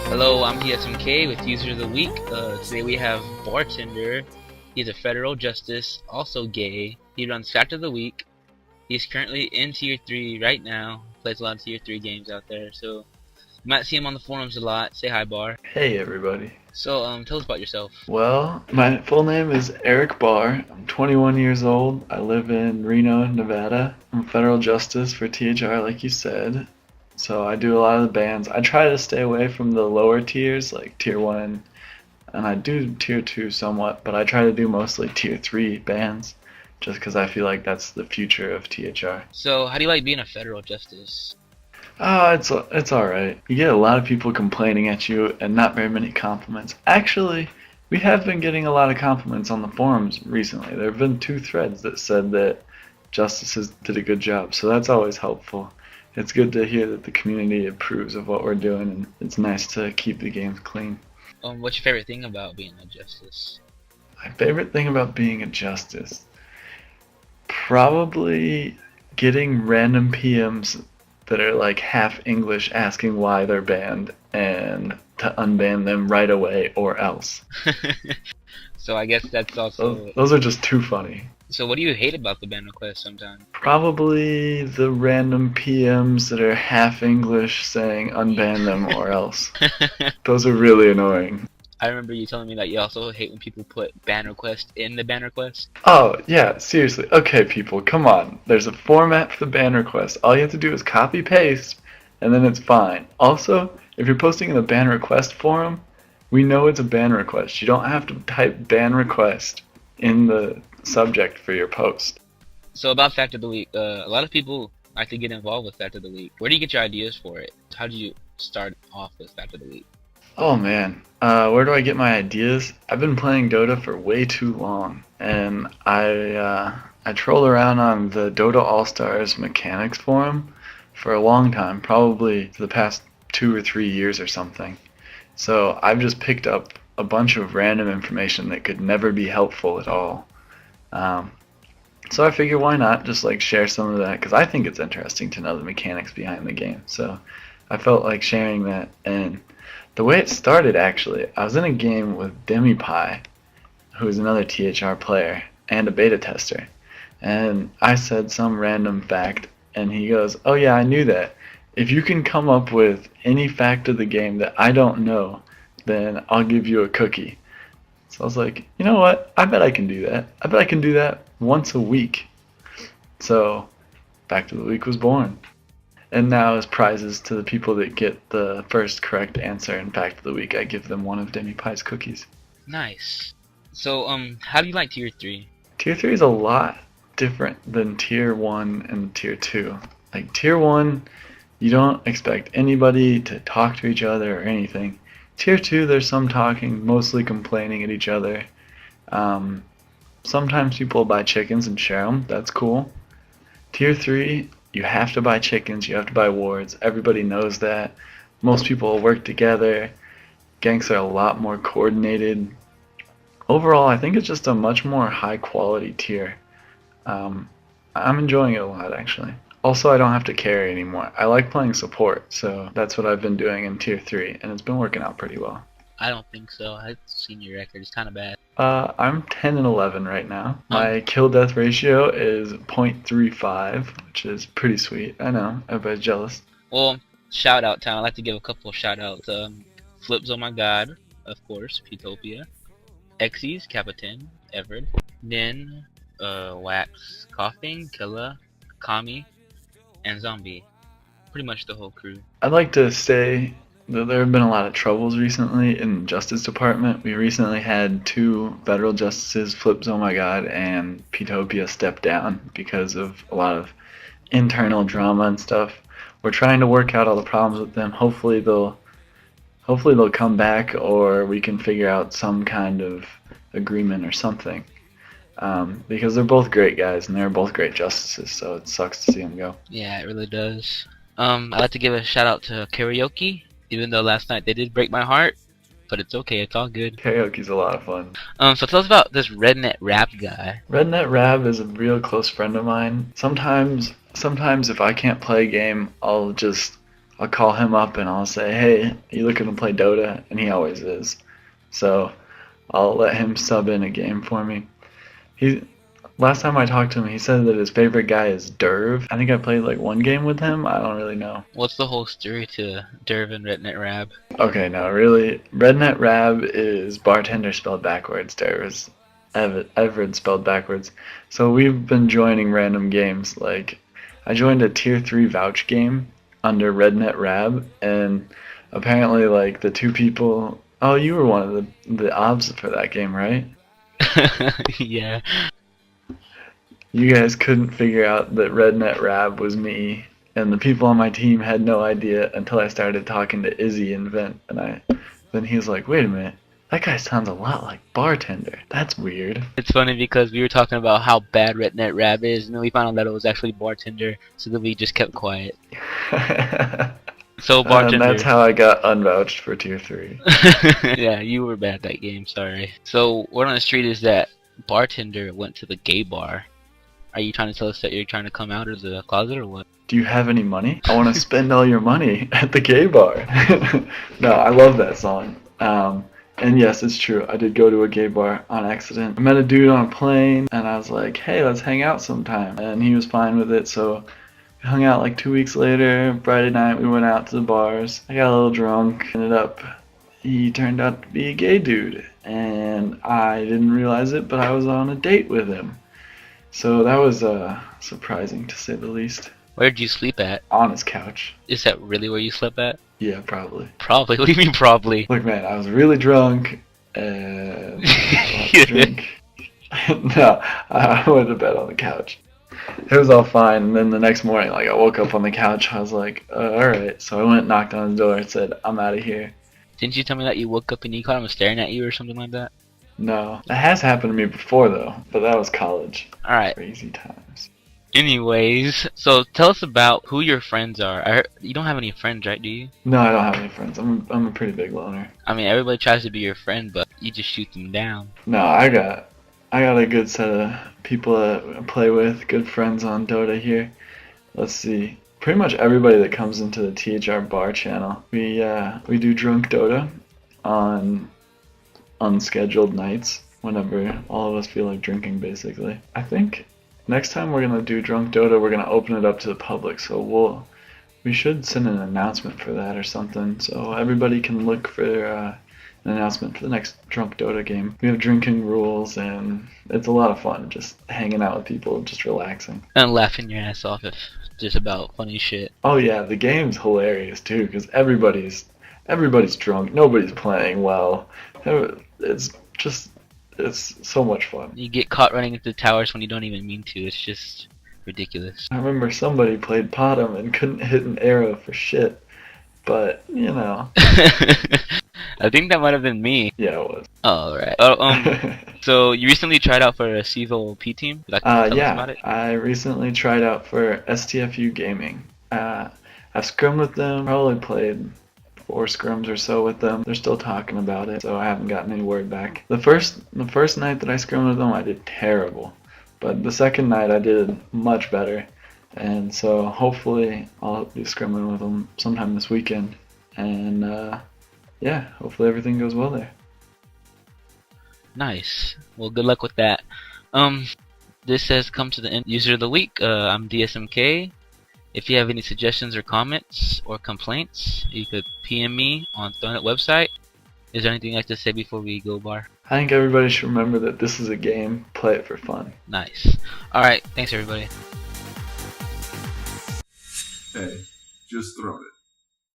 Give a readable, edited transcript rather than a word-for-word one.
Hello, I'm DSMK with User of the Week. Today we have Barrtender. He's a federal justice, also gay. He runs Fact of the Week. He's currently in Tier 3 right now. Plays a lot of Tier 3 games out there, so you might see him on the forums a lot. Say hi, Barr. Hey everybody. So, tell us about yourself. Well, my full name is Eric Barr. I'm 21 years old. I live in Reno, Nevada. I'm a federal justice for THR, like you said. So I do a lot of the bans. I try to stay away from the lower tiers, like Tier 1, and I do Tier 2 somewhat, but I try to do mostly Tier 3 bans, just because I feel like that's the future of THR. So, how do you like being a federal justice? It's alright. You get a lot of people complaining at you and not very many compliments. Actually, we have been getting a lot of compliments on the forums recently. There have been 2 threads that said that justices did a good job, so that's always helpful. It's good to hear that the community approves of what we're doing, and it's nice to keep the games clean. What's your favorite thing about being a justice? My favorite thing about being a justice? Probably getting random PMs that are like half English asking why they're banned and to unban them right away or else. So I guess that's also... Those are just too funny. So what do you hate about the ban request sometimes? Probably the random PMs that are half English saying unban them or else. Those are really annoying. I remember you telling me that you also hate when people put ban request in the ban request. Oh, yeah, seriously. Okay, people, come on. There's a format for the ban request. All you have to do is copy paste, and then it's fine. Also, if you're posting in the ban request forum, we know it's a ban request. You don't have to type ban request in the subject for your post. So about Fact of the Week, a lot of people like to get involved with Fact of the Week. Where do you get your ideas for it? How do you start off with Fact of the Week? Oh man, where do I get my ideas? I've been playing Dota for way too long, and I troll around on the Dota All-Stars mechanics forum for a long time, probably for the past 2 or 3 years or something. So I've just picked up a bunch of random information that could never be helpful at all. So I figure why not just like share some of that, because I think it's interesting to know the mechanics behind the game. So I felt like sharing that, and the way it started, actually, I was in a game with DemiPie, who is another THR player and a beta tester, and I said some random fact, and he goes, "Oh yeah, I knew that. If you can come up with any fact of the game that I don't know, then I'll give you a cookie." So I was like, you know what? I bet I can do that. I bet I can do that once a week. So Fact of the Week was born. And now, as prizes to the people that get the first correct answer in Fact of the Week, I give them one of DemiPie's cookies. Nice. So, how do you like Tier 3? Tier 3 is a lot different than Tier 1 and Tier 2. Like, Tier 1, you don't expect anybody to talk to each other or anything. Tier 2, there's some talking, mostly complaining at each other. Sometimes people buy chickens and share them. That's cool. Tier 3, you have to buy chickens, you have to buy wards. Everybody knows that. Most people work together. Ganks are a lot more coordinated. Overall, I think it's just a much more high quality tier. I'm enjoying it a lot, actually. Also, I don't have to carry anymore. I like playing support, so that's what I've been doing in Tier 3, and it's been working out pretty well. I don't think so. I've seen your record. It's kind of bad. I'm 10 and 11 right now. My kill-death ratio is 0.35, which is pretty sweet. I know, everybody's jealous. Well, shout-out time. I'd like to give a couple of shout-outs. Flips, oh my god, of course, Petopia. Xyz, Capitan, Everett. Nin, Wax, Coughing, Killa, Kami, and Zombie. Pretty much the whole crew. I'd like to say that there have been a lot of troubles recently in the Justice Department. We recently had 2 federal justices, Flips, oh my god, and Petopia, step down because of a lot of internal drama and stuff. We're trying to work out all the problems with them. Hopefully they'll come back, or we can figure out some kind of agreement or something. Because they're both great guys and they're both great justices, so it sucks to see them go. Yeah, it really does. I'd like to give a shout out to Karaoke, even though last night they did break my heart, but it's okay, it's all good. Karaoke's a lot of fun. So tell us about this Rednet Rap guy. Rednet Rap is a real close friend of mine. Sometimes if I can't play a game, I'll I'll call him up and I'll say, hey, are you looking to play Dota? And he always is. So I'll let him sub in a game for me. Last time I talked to him, he said that his favorite guy is Derv. I think I played like one game with him. I don't really know. What's the whole story to Derv and Rednet Rab? Okay, no, really. Rednet Rab is bartender spelled backwards. Derv is Everett spelled backwards. So we've been joining random games. Like, I joined a tier 3 vouch game under Rednet Rab, and apparently, like, the two people. Oh, you were one of the obs for that game, right? Yeah. You guys couldn't figure out that Rednet Rab was me, and the people on my team had no idea until I started talking to Izzy and Vent, and then he was like, wait a minute, that guy sounds a lot like Barrtender. That's weird. It's funny because we were talking about how bad Rednet Rab is, and then we found out that it was actually Bartender, so then we just kept quiet. So Bartender. And that's how I got unvouched for tier 3. Yeah, you were bad that game, sorry. So word on the street is that Bartender went to the gay bar. Are you trying to tell us that you're trying to come out of the closet or what? Do you have any money? I want to spend all your money at the gay bar. No, I love that song. And yes, it's true. I did go to a gay bar on accident. I met a dude on a plane, and I was like, hey, let's hang out sometime. And he was fine with it, so we hung out like 2 weeks later. Friday night, we went out to the bars. I got a little drunk. He turned out to be a gay dude, and I didn't realize it, but I was on a date with him. So that was surprising, to say the least. Where did you sleep at? On his couch. Is that really where you slept at? Yeah, probably. Probably? What do you mean probably? Look, man, I was really drunk, and drink. No, I went to bed on the couch. It was all fine, and then the next morning, like, I woke up on the couch, I was like, alright. So I went and knocked on his door and said, I'm out of here. Didn't you tell me that you woke up and you caught him staring at you or something like that? No. That has happened to me before, though, but that was college. Alright. Crazy times. Anyways, so tell us about who your friends are. You don't have any friends, right, do you? No, I don't have any friends. I'm a pretty big loner. I mean, everybody tries to be your friend, but you just shoot them down. No, I got a good set of people that I play with, good friends on Dota here. Let's see. Pretty much everybody that comes into the THR Barr channel. We do drunk Dota on unscheduled nights whenever all of us feel like drinking, basically. I think next time we're gonna do drunk Dota, we're gonna open it up to the public, so we should send an announcement for that or something, so everybody can look for an announcement for the next drunk Dota game. We have drinking rules, and it's a lot of fun, just hanging out with people, just relaxing. And laughing your ass off if just about funny shit. Oh yeah, the game's hilarious too, because everybody's drunk, nobody's playing well. It's so much fun. You get caught running into the towers when you don't even mean to. It's just ridiculous. I remember somebody played Potom and couldn't hit an arrow for shit, but you know. I think that might have been me. Yeah, it was. Oh, right. So you recently tried out for a CEVO P team? Would you like to tell us about it? I recently tried out for STFU Gaming. I've scrimmed with them, probably played 4 scrims or so with them. They're still talking about it, so I haven't gotten any word back. The first night that I scrimmed with them, I did terrible. But the second night, I did much better. And so hopefully I'll be scrimming with them sometime this weekend. And yeah, hopefully everything goes well there. Nice. Well, good luck with that. This has come to the end. User of the week. I'm DSMK. If you have any suggestions or comments or complaints, you could PM me on Thronet website. Is there anything you'd like to say before we go, Barr? I think everybody should remember that this is a game. Play it for fun. Nice. Alright, thanks everybody. Hey, just throw it.